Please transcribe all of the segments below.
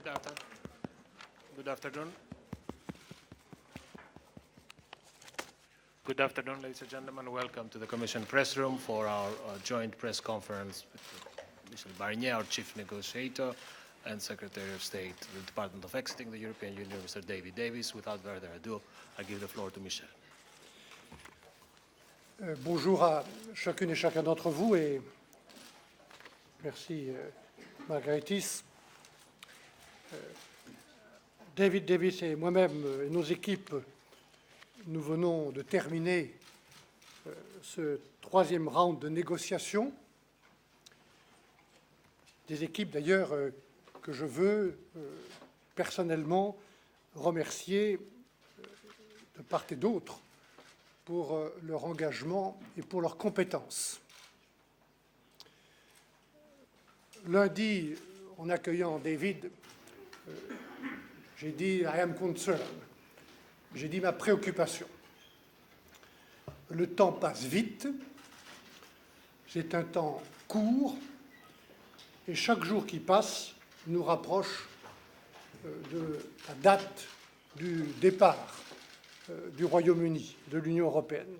Good afternoon. Good afternoon. Good afternoon, ladies and gentlemen. Welcome to the Commission press room for our joint press conference with Michel Barnier, our chief negotiator, and Secretary of State, the Department of Exiting the European Union, Mr. David Davis. Without further ado, I give the floor to Michel. Bonjour à chacune et chacun d'entre vous et merci Margaritis. David Davis et moi-même et nos équipes, nous venons de terminer ce troisième round de négociations. Des équipes d'ailleurs que je veux personnellement remercier de part et d'autre pour leur engagement et pour leurs compétences. Lundi, en accueillant David, j'ai dit « I am concerned ». J'ai dit ma préoccupation. Le temps passe vite, c'est un temps court, et chaque jour qui passe nous rapproche de la date du départ du Royaume-Uni, de l'Union européenne,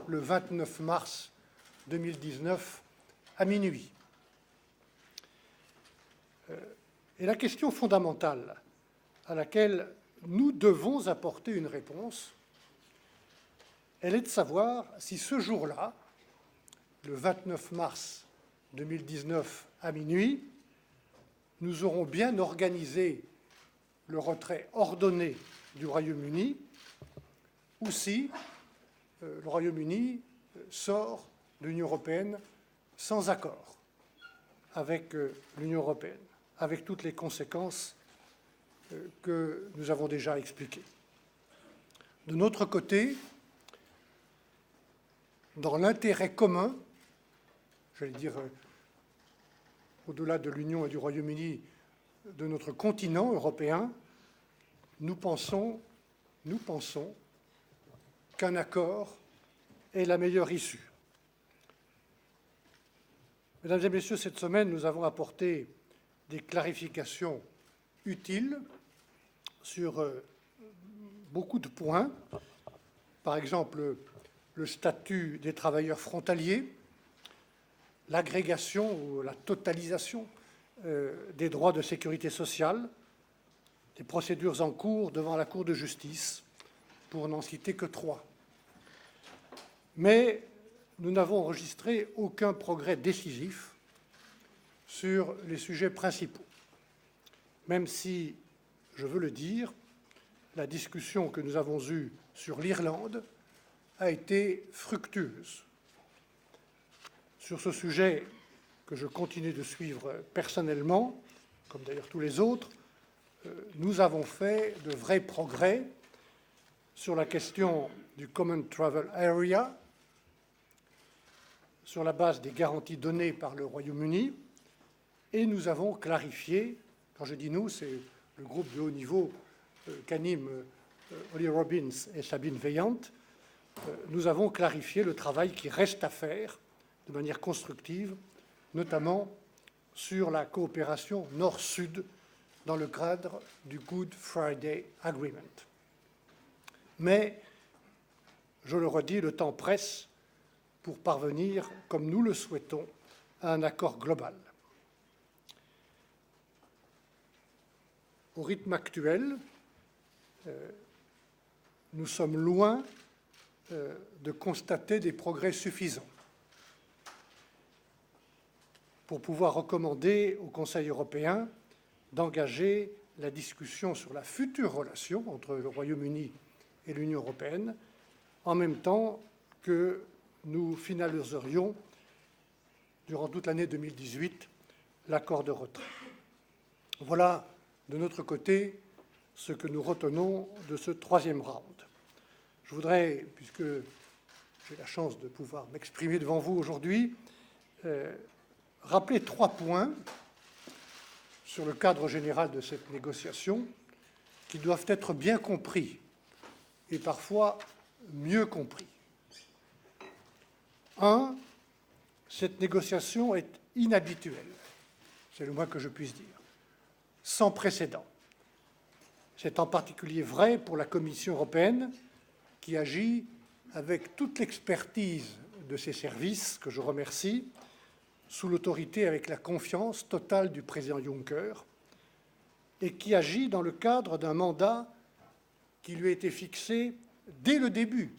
le 29 mars 2019 à minuit. Et la question fondamentale à laquelle nous devons apporter une réponse, elle est de savoir si ce jour-là, le 29 mars 2019 à minuit, nous aurons bien organisé le retrait ordonné du Royaume-Uni ou si le Royaume-Uni sort de l'Union européenne sans accord avec l'Union européenne, avec toutes les conséquences que nous avons déjà expliquées. De notre côté, dans l'intérêt commun, j'allais dire au-delà de l'Union et du Royaume-Uni, de notre continent européen, nous pensons qu'un accord est la meilleure issue. Mesdames et messieurs, cette semaine, nous avons apporté des clarifications utiles sur beaucoup de points. Par exemple, le statut des travailleurs frontaliers, l'agrégation ou la totalisation des droits de sécurité sociale, des procédures en cours devant la Cour de justice, pour n'en citer que 3. Mais nous n'avons enregistré aucun progrès décisif sur les sujets principaux, même si, je veux le dire, la discussion que nous avons eue sur l'Irlande a été fructueuse. Sur ce sujet que je continue de suivre personnellement, comme d'ailleurs tous les autres, nous avons fait de vrais progrès sur la question du Common Travel Area, sur la base des garanties données par le Royaume-Uni, et nous avons clarifié, quand je dis nous, c'est le groupe de haut niveau qu'animent Holly Robbins et Sabine Veillant, nous avons clarifié le travail qui reste à faire de manière constructive, notamment sur la coopération Nord-Sud dans le cadre du Good Friday Agreement. Mais, je le redis, le temps presse pour parvenir, comme nous le souhaitons, à un accord global. Au rythme actuel, nous sommes loin de constater des progrès suffisants pour pouvoir recommander au Conseil européen d'engager la discussion sur la future relation entre le Royaume-Uni et l'Union européenne, en même temps que nous finaliserions, durant toute l'année 2018, l'accord de retrait. Voilà, de notre côté, ce que nous retenons de ce troisième round. Je voudrais, puisque j'ai la chance de pouvoir m'exprimer devant vous aujourd'hui, rappeler 3 points sur le cadre général de cette négociation qui doivent être bien compris et parfois mieux compris. 1, cette négociation est inhabituelle, c'est le moins que je puisse dire. sans précédent. C'est en particulier vrai pour la Commission européenne, qui agit avec toute l'expertise de ses services, que je remercie, sous l'autorité et avec la confiance totale du président Juncker, et qui agit dans le cadre d'un mandat qui lui a été fixé dès le début,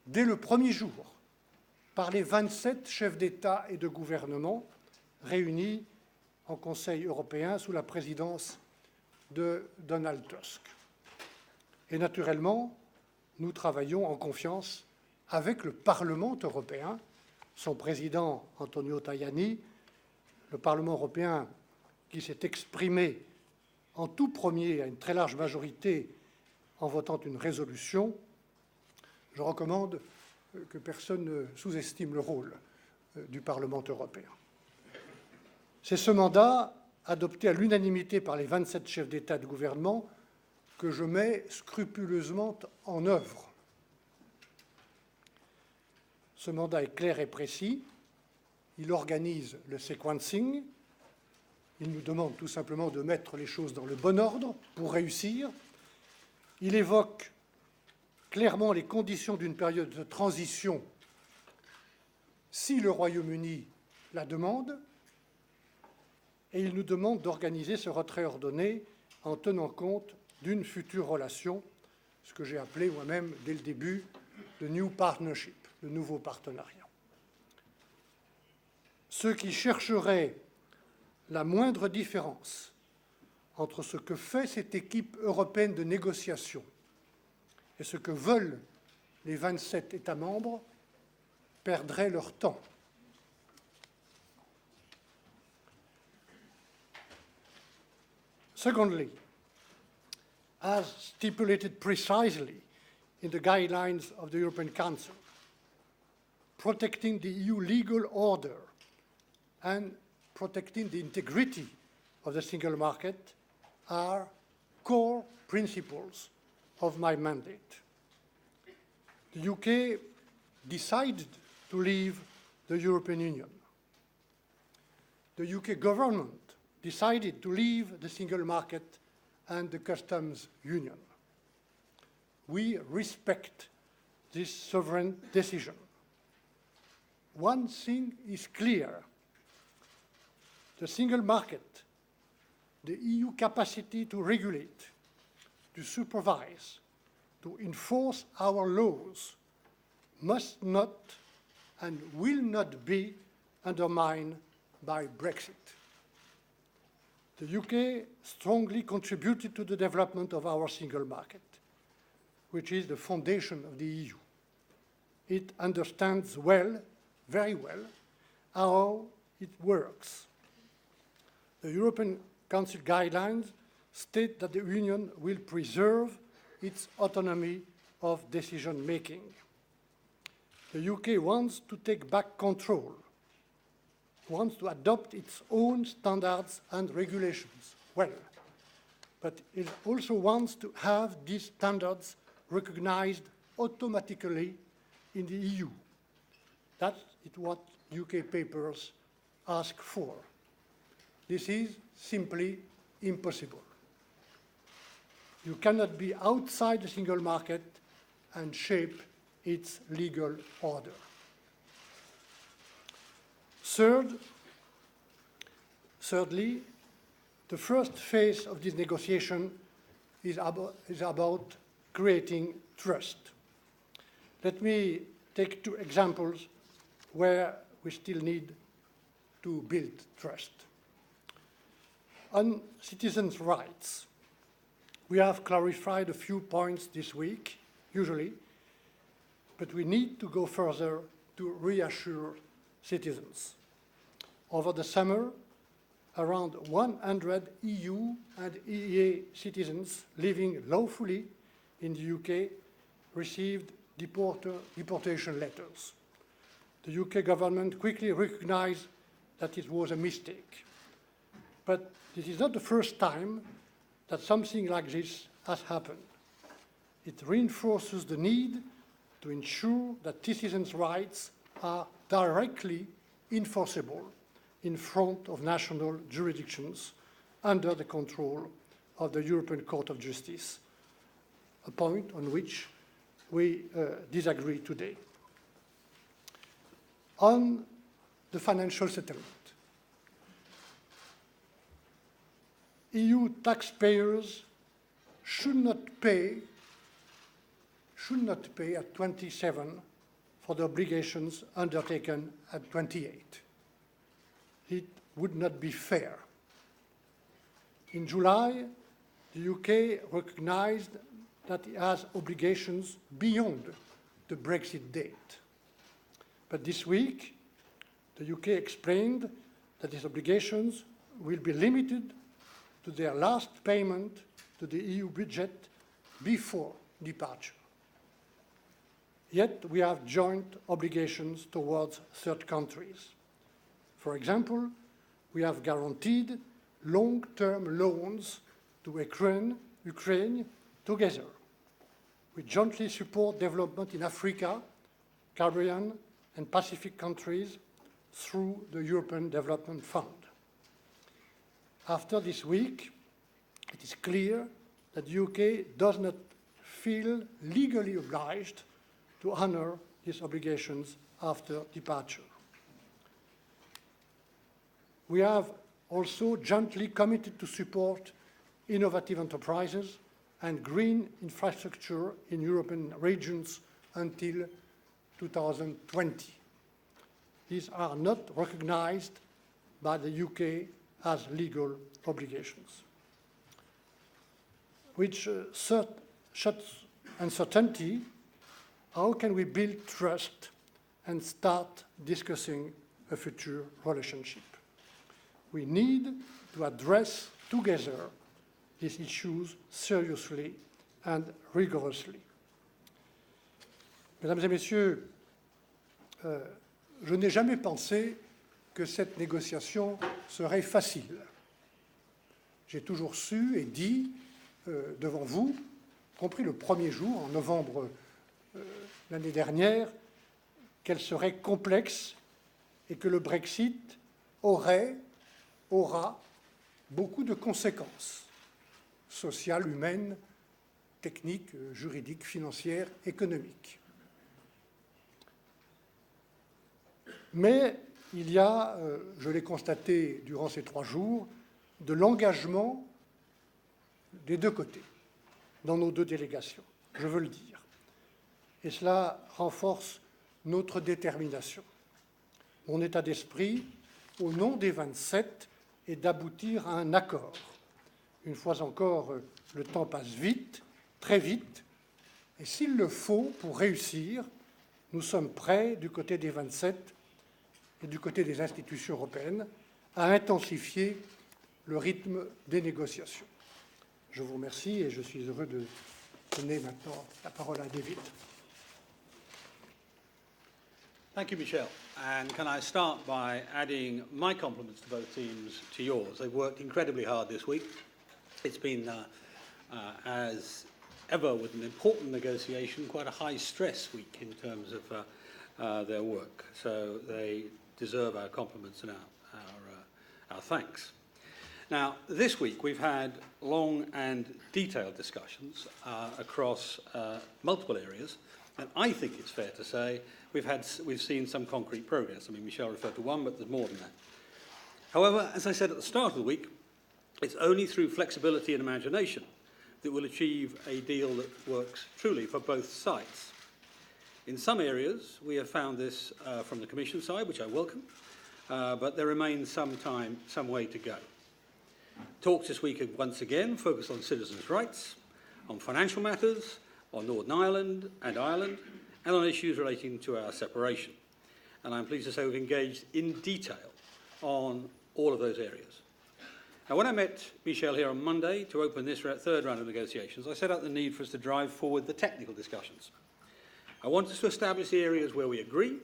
dès le premier jour, par les 27 chefs d'État et de gouvernement réunis en Conseil européen sous la présidence de Donald Tusk. Et naturellement, nous travaillons en confiance avec le Parlement européen, son président Antonio Tajani, le Parlement européen qui s'est exprimé en tout premier à une très large majorité en votant une résolution. Je recommande que personne ne sous-estime le rôle du Parlement européen. C'est ce mandat, adopté à l'unanimité par les 27 chefs d'État et de gouvernement, que je mets scrupuleusement en œuvre. Ce mandat est clair et précis. Il organise le sequencing. Il nous demande tout simplement de mettre les choses dans le bon ordre pour réussir. Il évoque clairement les conditions d'une période de transition si le Royaume-Uni la demande, et il nous demande d'organiser ce retrait ordonné en tenant compte d'une future relation, ce que j'ai appelé moi-même dès le début le New Partnership, le nouveau partenariat. Ceux qui chercheraient la moindre différence entre ce que fait cette équipe européenne de négociation et ce que veulent les 27 États membres perdraient leur temps. Secondly, as stipulated precisely in the guidelines of the European Council, protecting the EU legal order and protecting the integrity of the single market are core principles of my mandate. The UK decided to leave the European Union. The UK government decided to leave the single market and the customs union. We respect this sovereign decision. One thing is clear. The single market, the EU capacity to regulate, to supervise, to enforce our laws must not and will not be undermined by Brexit. The UK strongly contributed to the development of our single market, which is the foundation of the EU. It understands well, very well, how it works. The European Council guidelines state that the Union will preserve its autonomy of decision-making. The UK wants to take back control, wants to adopt its own standards and regulations, well, but it also wants to have these standards recognized automatically in the EU. That is what UK papers ask for. This is simply impossible. You cannot be outside the single market and shape its legal order. Thirdly, the first phase of this negotiation is about creating trust. Let me take two examples where we still need to build trust. On citizens' rights, we have clarified a few points this week, usually, but we need to go further to reassure citizens. Over the summer, around 100 EU and EEA citizens living lawfully in the UK received deportation letters. The UK government quickly recognized that it was a mistake. But this is not the first time that something like this has happened. It reinforces the need to ensure that citizens' rights are directly enforceable in front of national jurisdictions under the control of the European Court of Justice, a point on which we disagree today. On the financial settlement, EU taxpayers should not pay at 27 for the obligations undertaken at 28. It would not be fair. In July, the UK recognized that it has obligations beyond the Brexit date. But this week, the UK explained that these obligations will be limited to their last payment to the EU budget before departure. Yet we have joint obligations towards third countries. For example, we have guaranteed long-term loans to Ukraine together. We jointly support development in Africa, Caribbean, and Pacific countries through the European Development Fund. After this week, it is clear that the UK does not feel legally obliged to honor these obligations after departure. We have also jointly committed to support innovative enterprises and green infrastructure in European regions until 2020. These are not recognized by the UK as legal obligations. Which shuts uncertainty, how can we build trust and start discussing a future relationship? We need to address together these issues seriously and rigorously. Mesdames et Messieurs, je n'ai jamais pensé que cette négociation serait facile. J'ai toujours su et dit devant vous, y compris le premier jour, en novembre l'année dernière, qu'elle serait complexe et que le Brexit aura beaucoup de conséquences sociales, humaines, techniques, juridiques, financières, économiques. Mais il y a, je l'ai constaté durant ces 3 jours, de l'engagement des deux côtés, dans nos 2 délégations, je veux le dire. Et cela renforce notre détermination. Mon état d'esprit, au nom des 27, est d'aboutir à un accord. Une fois encore, le temps passe vite, très vite, et s'il le faut pour réussir, nous sommes prêts, du côté des 27 et du côté des institutions européennes, à intensifier le rythme des négociations. Je vous remercie et je suis heureux de donner maintenant la parole à David. Thank you, Michel. And can I start by adding my compliments to both teams to yours. They've worked incredibly hard this week. It's been, as ever with an important negotiation, quite a high-stress week in terms of their work. So they deserve our compliments and our thanks. Now, this week we've had long and detailed discussions across multiple areas, and I think it's fair to say we've seen some concrete progress. I mean, Michel referred to one, but there's more than that. However, as I said at the start of the week, it's only through flexibility and imagination that we'll achieve a deal that works truly for both sides. In some areas, we have found this from the Commission side, which I welcome, but there remains some way to go. Talks this week have once again focused on citizens' rights, on financial matters, on Northern Ireland and Ireland, and on issues relating to our separation. And I'm pleased to say we've engaged in detail on all of those areas. Now, when I met Michel here on Monday to open this 3rd round of negotiations, I set out the need for us to drive forward the technical discussions. I want us to establish the areas where we agree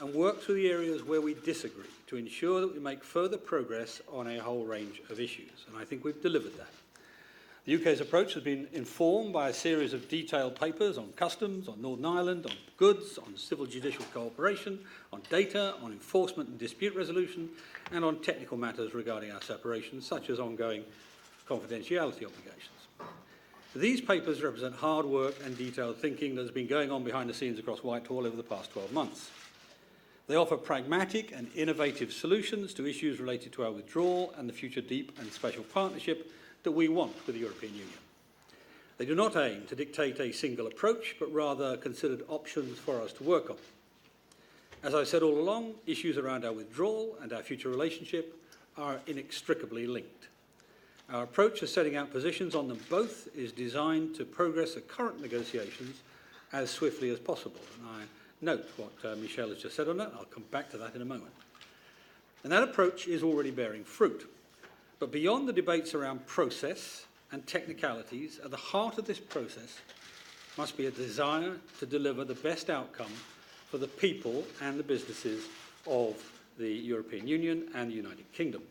and work through the areas where we disagree to ensure that we make further progress on a whole range of issues. And I think we've delivered that. The UK's approach has been informed by a series of detailed papers on customs, on Northern Ireland, on goods, on civil judicial cooperation, on data, on enforcement and dispute resolution, and on technical matters regarding our separation, such as ongoing confidentiality obligations. These papers represent hard work and detailed thinking that has been going on behind the scenes across Whitehall over the past 12 months. They offer pragmatic and innovative solutions to issues related to our withdrawal and the future deep and special partnership that we want with the European Union. They do not aim to dictate a single approach, but rather considered options for us to work on. As I've said all along, issues around our withdrawal and our future relationship are inextricably linked. Our approach of setting out positions on them both is designed to progress the current negotiations as swiftly as possible. And I note what Michel has just said on that. I'll come back to that in a moment. And that approach is already bearing fruit. But beyond the debates around process and technicalities, at the heart of this process must be a desire to deliver the best outcome for the people and the businesses of the European Union and the United Kingdom.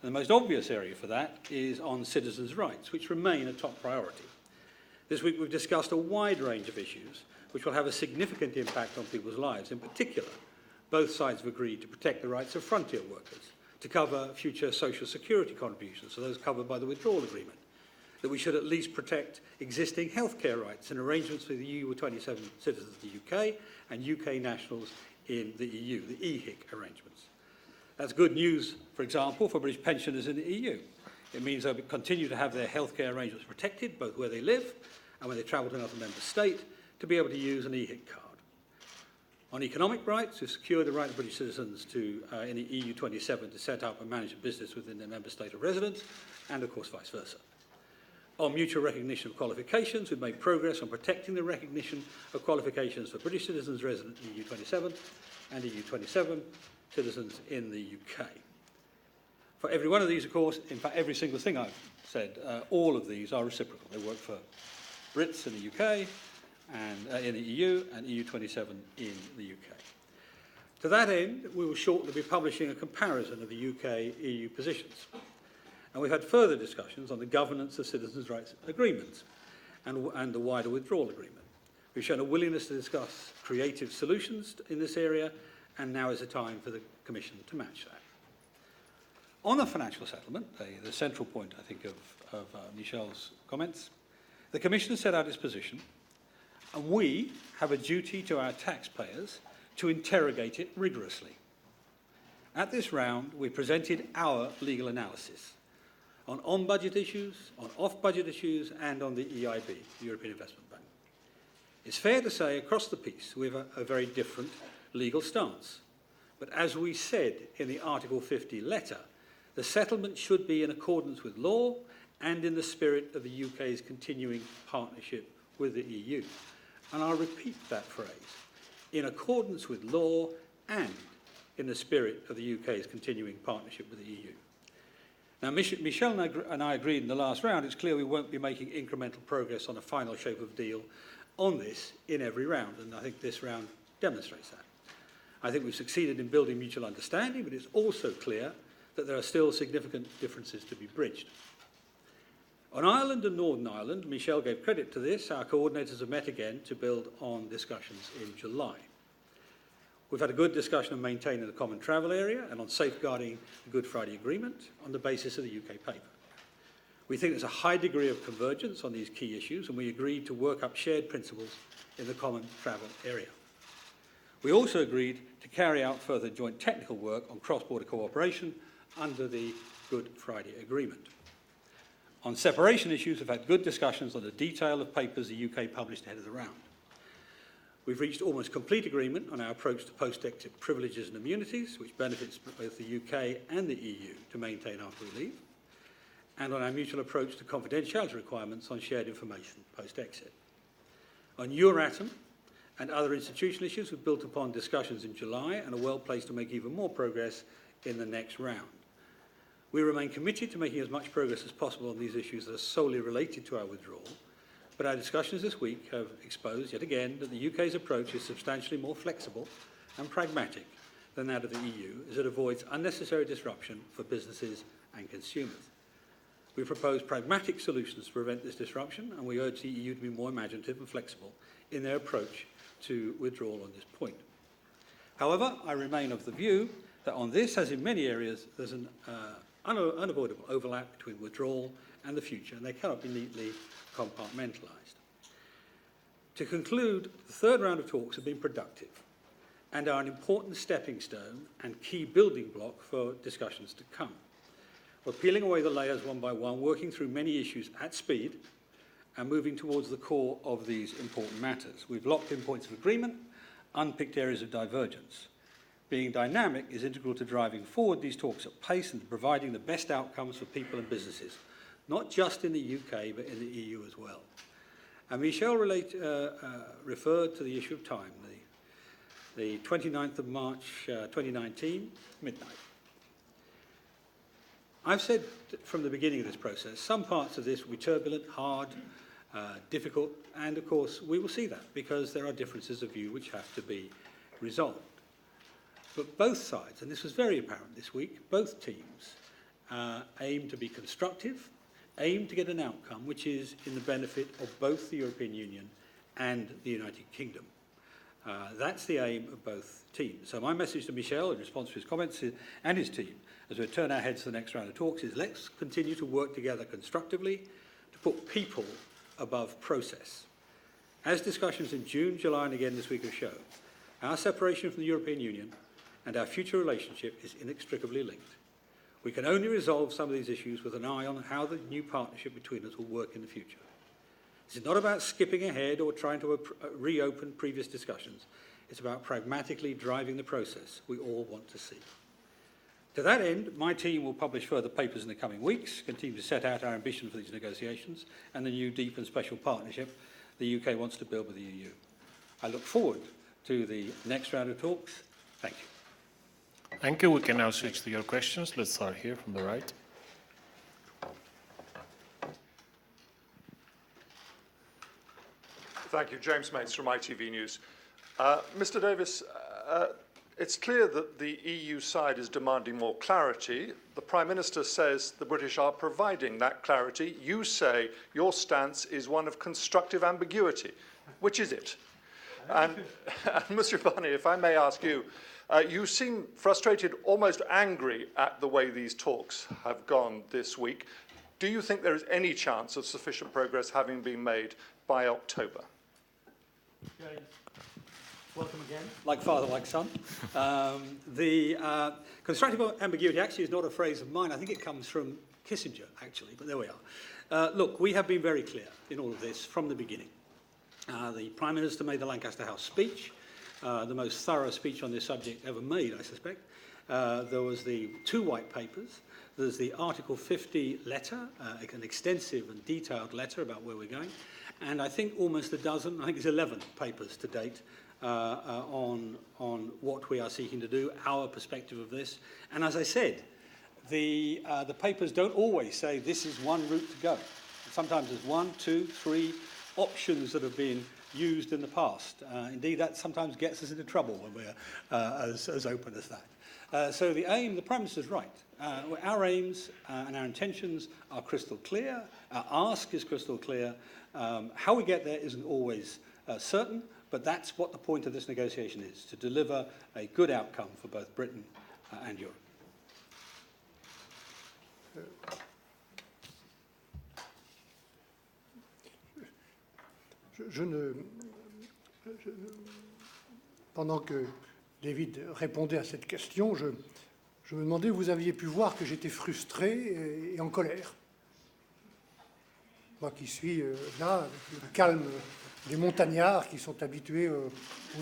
And the most obvious area for that is on citizens' rights, which remain a top priority. This week we've discussed a wide range of issues which will have a significant impact on people's lives. In particular, both sides have agreed to protect the rights of frontier workers, to cover future social security contributions, so those covered by the withdrawal agreement, that we should at least protect existing healthcare rights and arrangements for the EU27 citizens of the UK and UK nationals in the EU, the EHIC arrangements. That's good news, for example, for British pensioners in the EU. It means they'll continue to have their healthcare arrangements protected, both where they live and when they travel to another member state, to be able to use an EHIC card. On economic rights, we've secured the right of British citizens to, in the EU27 to set up and manage a business within their member state of residence, and of course vice versa. On mutual recognition of qualifications, we've made progress on protecting the recognition of qualifications for British citizens resident in EU27 and EU27 citizens in the UK. For every one of these, of course, in fact, every single thing I've said, all of these are reciprocal. They work for Brits in the UK, and in the EU, and EU27 in the UK. To that end, we will shortly be publishing a comparison of the UK-EU positions. And we've had further discussions on the governance of citizens' rights agreements and the wider withdrawal agreement. We've shown a willingness to discuss creative solutions in this area, and now is the time for the Commission to match that. On the financial settlement, the central point, I think, of Michel's comments, the Commission has set out its position, and we have a duty to our taxpayers to interrogate it rigorously. At this round, we presented our legal analysis on on-budget issues, on off-budget issues, and on the EIB, the European Investment Bank. It's fair to say, across the piece, we have a very different legal stance. But as we said in the Article 50 letter, the settlement should be in accordance with law and in the spirit of the UK's continuing partnership with the EU. And I'll repeat that phrase, in accordance with law and in the spirit of the UK's continuing partnership with the EU. Now, Michel and I agreed in the last round, it's clear we won't be making incremental progress on a final shape of deal on this in every round, and I think this round demonstrates that. I think we've succeeded in building mutual understanding, but it's also clear that there are still significant differences to be bridged. On Ireland and Northern Ireland, Michel gave credit to this, our coordinators have met again to build on discussions in July. We've had a good discussion on maintaining the common travel area and on safeguarding the Good Friday Agreement on the basis of the UK paper. We think there's a high degree of convergence on these key issues, and we agreed to work up shared principles in the common travel area. We also agreed to carry out further joint technical work on cross-border cooperation under the Good Friday Agreement. On separation issues, we've had good discussions on the detail of papers the UK published ahead of the round. We've reached almost complete agreement on our approach to post-exit privileges and immunities, which benefits both the UK and the EU to maintain after we leave, and on our mutual approach to confidentiality requirements on shared information post-exit. On Euratom and other institutional issues, we've built upon discussions in July and are well placed to make even more progress in the next round. We remain committed to making as much progress as possible on these issues that are solely related to our withdrawal, but our discussions this week have exposed, yet again, that the UK's approach is substantially more flexible and pragmatic than that of the EU, as it avoids unnecessary disruption for businesses and consumers. We propose pragmatic solutions to prevent this disruption, and we urge the EU to be more imaginative and flexible in their approach to withdrawal on this point. However, I remain of the view that on this, as in many areas, there's an unavoidable overlap between withdrawal and the future, and they cannot be neatly compartmentalised. To conclude, the third round of talks have been productive and are an important stepping stone and key building block for discussions to come. We're peeling away the layers one by one, working through many issues at speed and moving towards the core of these important matters. We've locked in points of agreement, unpicked areas of divergence. Being dynamic is integral to driving forward these talks at pace and providing the best outcomes for people and businesses, not just in the UK, but in the EU as well. And Michel referred to the issue of time, the 29th of March 2019, midnight. I've said from the beginning of this process, some parts of this will be turbulent, hard, difficult, and of course we will see that because there are differences of view which have to be resolved. But both sides, and this was very apparent this week, both teams aim to be constructive, aim to get an outcome which is in the benefit of both the European Union and the United Kingdom. That's the aim of both teams. So my message to Michel in response to his comments and his team as we turn our heads to the next round of talks is let's continue to work together constructively to put people above process. As discussions in June, July and again this week have shown, our separation from the European Union and our future relationship is inextricably linked. We can only resolve some of these issues with an eye on how the new partnership between us will work in the future. This is not about skipping ahead or trying to reopen previous discussions. It's about pragmatically driving the process we all want to see. To that end, my team will publish further papers in the coming weeks, continue to set out our ambition for these negotiations and the new deep and special partnership the UK wants to build with the EU. I look forward to the next round of talks. Thank you. Thank you. We can now switch to your questions. Let's start here from the right. Thank you. James Mates from ITV News. Mr. Davis, it's clear that the EU side is demanding more clarity. The Prime Minister says the British are providing that clarity. You say your stance is one of constructive ambiguity. Which is it? And Mr. Barnier, if I may ask you, you seem frustrated, almost angry at the way these talks have gone this week. Do you think there is any chance of sufficient progress having been made by October? James, welcome again. Like father, like son. The constructive ambiguity actually is not a phrase of mine. I think it comes from Kissinger, actually, but there we are. Look, we have been very clear in all of this from the beginning. The Prime Minister made the Lancaster House speech, the most thorough speech on this subject ever made, I suspect. There was the 2 white papers. There's the Article 50 letter, an extensive and detailed letter about where we're going. And I think almost a dozen, I think it's 11 papers to date on what we are seeking to do, our perspective of this. And as I said, the papers don't always say this is one route to go. Sometimes there's 1, 2, 3 options that have been used in the past. Indeed, that sometimes gets us into trouble when we're as open as that. So the aim, the Prime Minister's right. Our aims and our intentions are crystal clear. Our ask is crystal clear. How we get there isn't always certain, but that's what the point of this negotiation is, to deliver a good outcome for both Britain and Europe. Pendant que David répondait à cette question, je me demandais, vous aviez pu voir que j'étais frustré et en colère. Moi qui suis là, avec le calme des montagnards qui sont habitués aux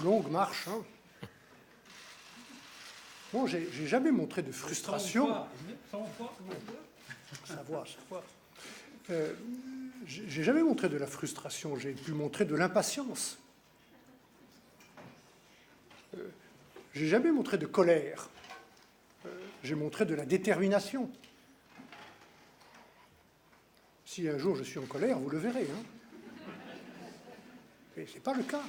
longues marches. Hein. Bon, j'ai jamais montré de frustration. Ça voit. J'ai jamais montré de la frustration, j'ai pu montrer de l'impatience. J'ai jamais montré de colère. J'ai montré de la détermination. Si un jour je suis en colère, vous le verrez. Hein. Mais ce n'est pas le cas.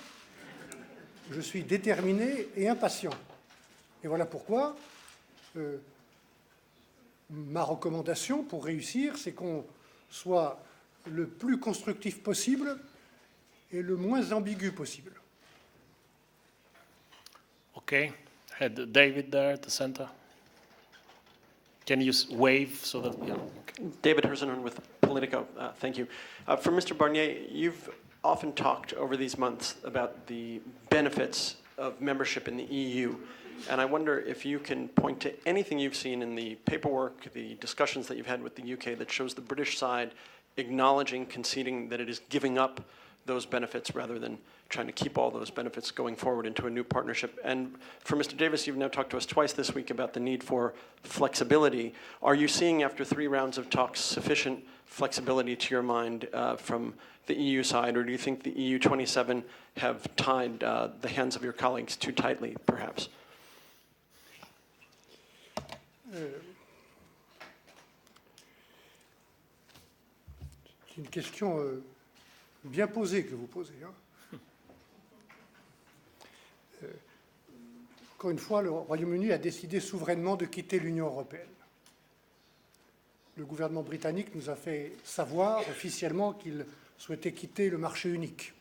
Je suis déterminé et impatient. Et voilà pourquoi ma recommandation pour réussir, c'est qu'on soit le plus constructif possible et le moins ambigu possible. Okay. Had David there at the center. Can you wave so that, yeah, okay. David Herzenon with Politico. Thank you. For Mr. Barnier, you've often talked over these months about the benefits of membership in the EU. And I wonder if you can point to anything you've seen in the paperwork, the discussions that you've had with the UK that shows the British side acknowledging, conceding that it is giving up those benefits rather than trying to keep all those benefits going forward into a new partnership. And for Mr. Davis, you've now talked to us twice this week about the need for flexibility. Are you seeing, after 3 rounds of talks, sufficient flexibility to your mind from the EU side, or do you think the EU 27 have tied the hands of your colleagues too tightly, perhaps? C'est une question bien posée que vous posez. Encore une fois, le Royaume-Uni a décidé souverainement de quitter l'Union européenne. Le gouvernement britannique nous a fait savoir officiellement qu'il souhaitait quitter le marché unique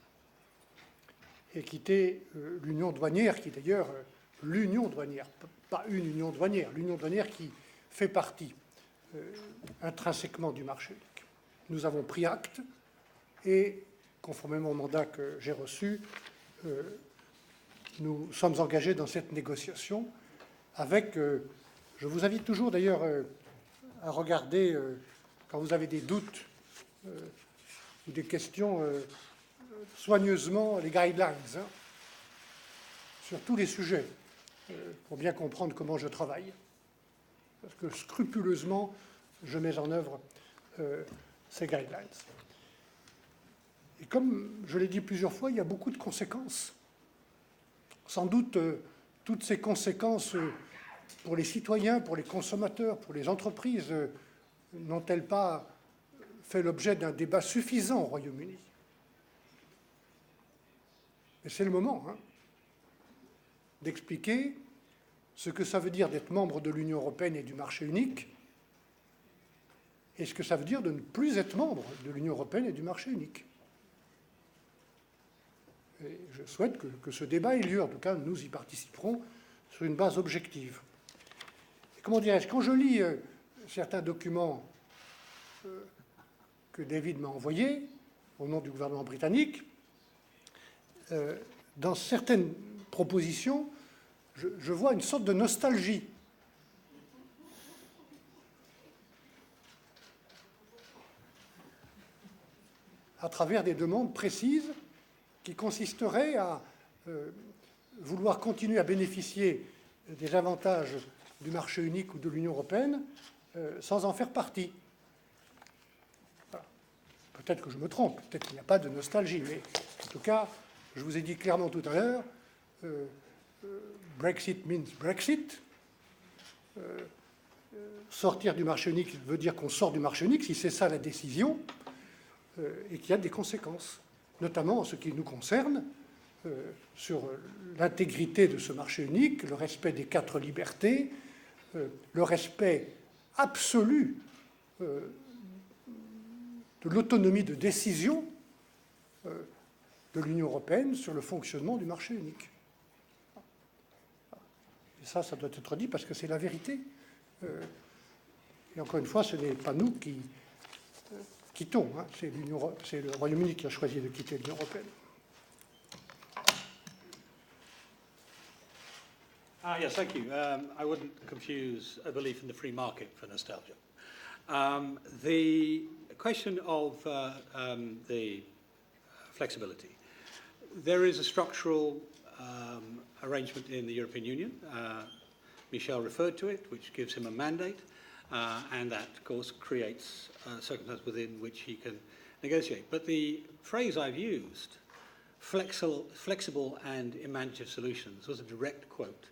et quitter l'union douanière, qui est d'ailleurs l'union douanière, pas une union douanière, l'union douanière qui fait partie intrinsèquement du marché unique. Nous avons pris acte et, conformément au mandat que j'ai reçu, nous sommes engagés dans cette négociation avec, je vous invite toujours d'ailleurs à regarder, quand vous avez des doutes ou des questions, soigneusement les guidelines sur tous les sujets, pour bien comprendre comment je travaille. Parce que scrupuleusement, je mets en œuvre ces guidelines. Et comme je l'ai dit plusieurs fois, il y a beaucoup de conséquences. Sans doute, toutes ces conséquences pour les citoyens, pour les consommateurs, pour les entreprises, n'ont-elles pas fait l'objet d'un débat suffisant au Royaume-Uni? Et c'est le moment d'expliquer ce que ça veut dire d'être membre de l'Union européenne et du marché unique, et ce que ça veut dire de ne plus être membre de l'Union européenne et du marché unique. Et je souhaite que ce débat ait lieu. En tout cas, nous y participerons sur une base objective. Et comment dirais-je, quand je lis certains documents que David m'a envoyés au nom du gouvernement britannique, dans certaines propositions, je vois une sorte de nostalgie. À travers des demandes précises qui consisteraient à vouloir continuer à bénéficier des avantages du marché unique ou de l'Union européenne sans en faire partie. Voilà. Peut-être que je me trompe, peut-être qu'il n'y a pas de nostalgie, mais en tout cas, je vous ai dit clairement tout à l'heure, Brexit means Brexit. Sortir du marché unique veut dire qu'on sort du marché unique, si c'est ça la décision, et qu'il y a des conséquences, notamment en ce qui nous concerne, sur l'intégrité de ce marché unique, le respect des 4 libertés, le respect absolu de l'autonomie de décision de l'Union européenne sur le fonctionnement du marché unique. Et ça doit être dit parce que c'est la vérité. Et encore une fois, ce n'est pas nous qui quittons, c'est le Royaume-Uni qui a choisi de quitter l'Union européenne. Yes, thank you. I wouldn't confuse a belief in the free market for nostalgia. The question of the flexibility. There is a structural arrangement in the European Union. Michel referred to it, which gives him a mandate, and that, of course, creates circumstances within which he can negotiate. But the phrase I've used, flexible and imaginative solutions, was a direct quote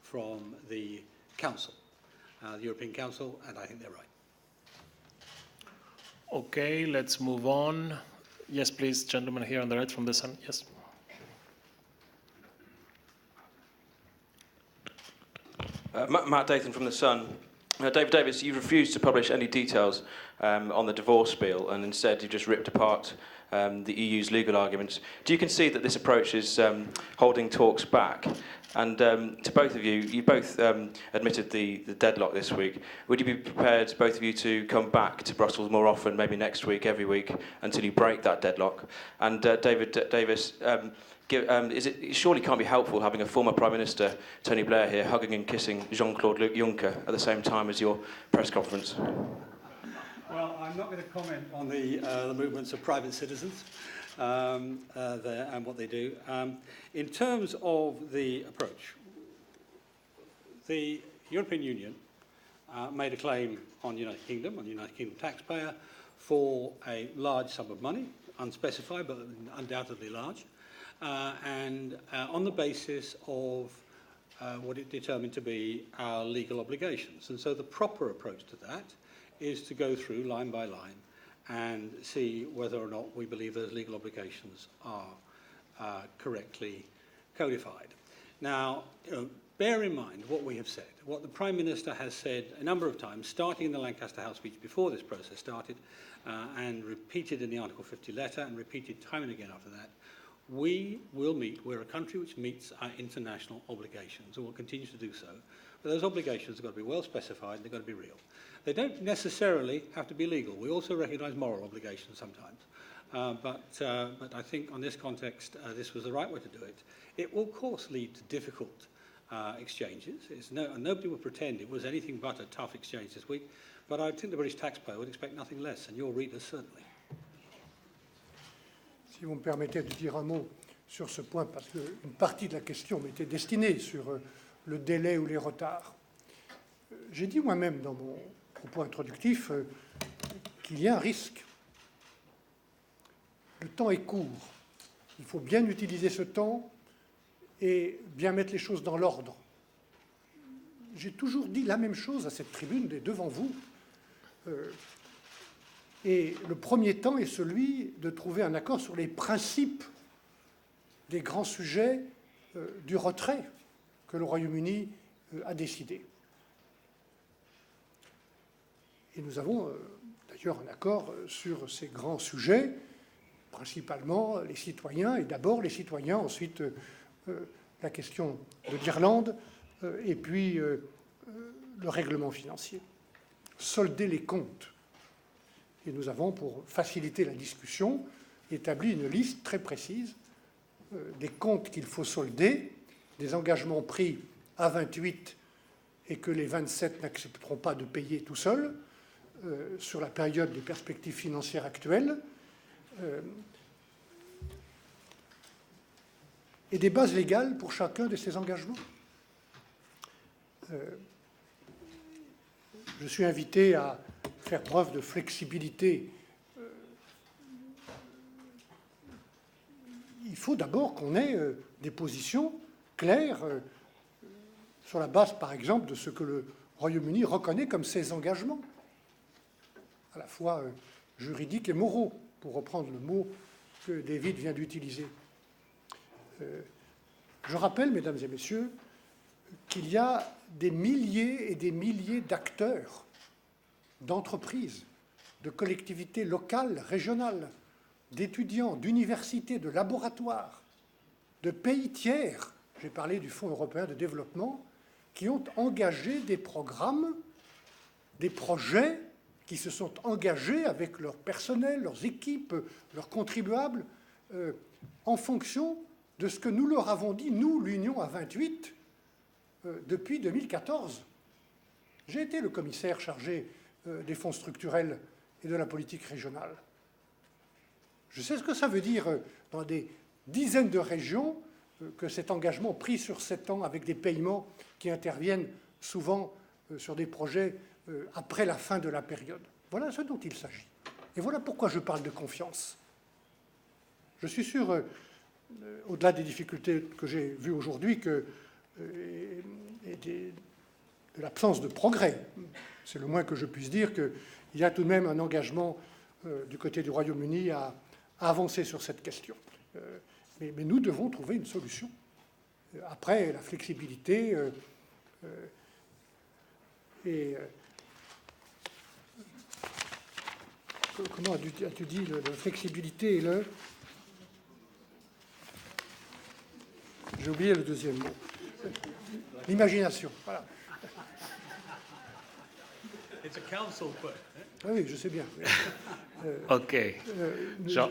from the Council, the European Council, and I think they're right. Okay, let's move on. Yes, please, gentleman here on the right from the Sun. Yes. Matt Dathan from The Sun. David Davis, you refused to publish any details on the divorce bill, and instead you just ripped apart the EU's legal arguments. Do you concede that this approach is holding talks back? And to both of you, you both admitted the deadlock this week. Would you be prepared, both of you, to come back to Brussels more often, maybe next week, every week, until you break that deadlock? And David Davis, it surely can't be helpful having a former Prime Minister, Tony Blair, here hugging and kissing Jean-Claude Juncker at the same time as your press conference? Well, I'm not going to comment on the movements of private citizens there and what they do. In terms of the approach, the European Union made a claim on the United Kingdom, on the United Kingdom taxpayer, for a large sum of money, unspecified but undoubtedly large, and on the basis of what it determined to be our legal obligations. And so the proper approach to that is to go through line by line and see whether or not we believe those legal obligations are correctly codified. Now, bear in mind what we have said, what the Prime Minister has said a number of times, starting in the Lancaster House speech before this process started, and repeated in the Article 50 letter, and repeated time and again after that. We will meet, we're a country which meets our international obligations, and will continue to do so. But those obligations have got to be well specified, and they've got to be real. They don't necessarily have to be legal. We also recognise moral obligations sometimes. But I think on this context, this was the right way to do it. It will, of course, lead to difficult exchanges. Nobody will pretend it was anything but a tough exchange this week. But I think the British taxpayer would expect nothing less, and your readers certainly. Si vous me permettez de dire un mot sur ce point, parce qu'une partie de la question m'était destinée sur le délai ou les retards. J'ai dit moi-même dans mon propos introductif qu'il y a un risque. Le temps est court. Il faut bien utiliser ce temps et bien mettre les choses dans l'ordre. J'ai toujours dit la même chose à cette tribune et devant vous. Et le premier temps est celui de trouver un accord sur les principes des grands sujets du retrait que le Royaume-Uni a décidé. Et nous avons d'ailleurs un accord sur ces grands sujets, principalement les citoyens, et d'abord les citoyens, ensuite la question de l'Irlande, et puis le règlement financier. Solder les comptes. Et nous avons, pour faciliter la discussion, établi une liste très précise des comptes qu'il faut solder, des engagements pris à 28 et que les 27 n'accepteront pas de payer tout seuls sur la période des perspectives financières actuelles, et des bases légales pour chacun de ces engagements. Je suis invité à faire preuve de flexibilité. Il faut d'abord qu'on ait des positions claires sur la base, par exemple, de ce que le Royaume-Uni reconnaît comme ses engagements, à la fois juridiques et moraux, pour reprendre le mot que David vient d'utiliser. Je rappelle, mesdames et messieurs, qu'il y a des milliers et des milliers d'acteurs, d'entreprises, de collectivités locales, régionales, d'étudiants, d'universités, de laboratoires, de pays tiers, j'ai parlé du Fonds européen de développement, qui ont engagé des programmes, des projets, qui se sont engagés avec leur personnel, leurs équipes, leurs contribuables, en fonction de ce que nous leur avons dit, nous, l'Union à 28, depuis 2014. J'ai été le commissaire chargé des fonds structurels et de la politique régionale. Je sais ce que ça veut dire dans des dizaines de régions que cet engagement pris sur 7 ans avec des paiements qui interviennent souvent sur des projets après la fin de la période. Voilà ce dont il s'agit. Et voilà pourquoi je parle de confiance. Je suis sûr, au-delà des difficultés que j'ai vues aujourd'hui, et de l'absence de progrès, c'est le moins que je puisse dire, qu'il y a tout de même un engagement du côté du Royaume-Uni à avancer sur cette question. Mais nous devons trouver une solution. Après, la flexibilité et comment as-tu dit, la flexibilité et le... J'ai oublié le deuxième mot. L'imagination, voilà. It's a council quote. Ah oui, je sais bien. OK. Jean.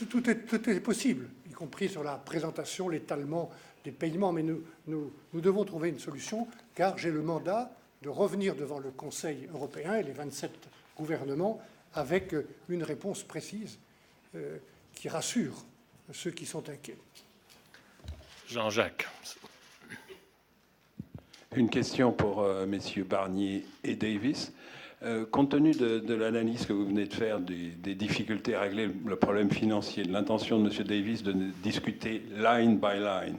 Tout est possible, y compris sur la présentation, l'étalement des paiements, mais nous devons trouver une solution, car j'ai le mandat de revenir devant le Conseil européen et les 27 gouvernements avec une réponse précise qui rassure ceux qui sont inquiets. Jean-Jacques. Une question pour messieurs Barnier et Davis. Compte tenu de l'analyse que vous venez de faire des difficultés à régler le problème financier, de l'intention de M. Davis de discuter line by line,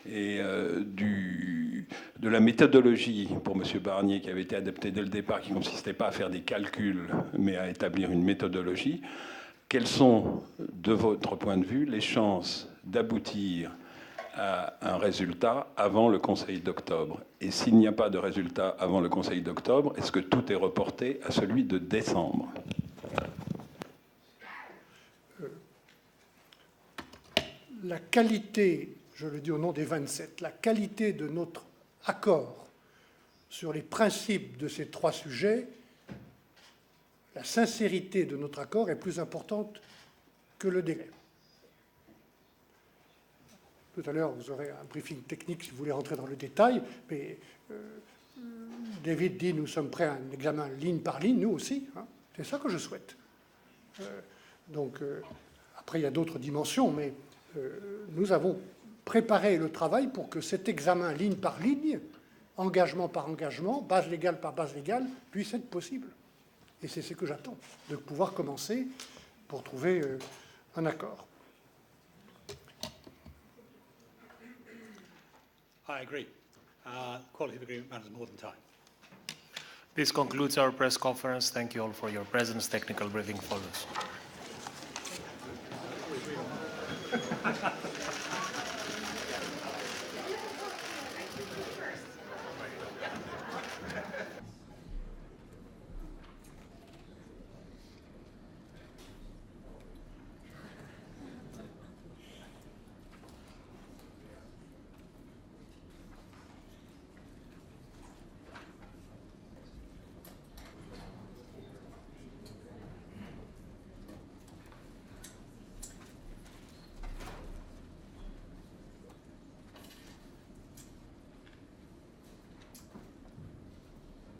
et de la méthodologie pour M. Barnier qui avait été adoptée dès le départ, qui ne consistait pas à faire des calculs, mais à établir une méthodologie, quelles sont, de votre point de vue, les chances d'aboutir à un résultat avant le Conseil d'octobre? Et s'il n'y a pas de résultat avant le Conseil d'octobre, est-ce que tout est reporté à celui de décembre? La qualité, je le dis au nom des 27, la qualité de notre accord sur les principes de ces trois sujets, la sincérité de notre accord est plus importante que le délai. Tout à l'heure, vous aurez un briefing technique si vous voulez rentrer dans le détail, mais David dit nous sommes prêts à un examen ligne par ligne, nous aussi. Hein, c'est ça que je souhaite. Après, il y a d'autres dimensions, mais nous avons préparé le travail pour que cet examen ligne par ligne, engagement par engagement, base légale par base légale, puisse être possible. Et c'est ce que j'attends, de pouvoir commencer pour trouver un accord. I agree. Quality of agreement matters more than time. This concludes our press conference. Thank you all for your presence. Technical briefing follows.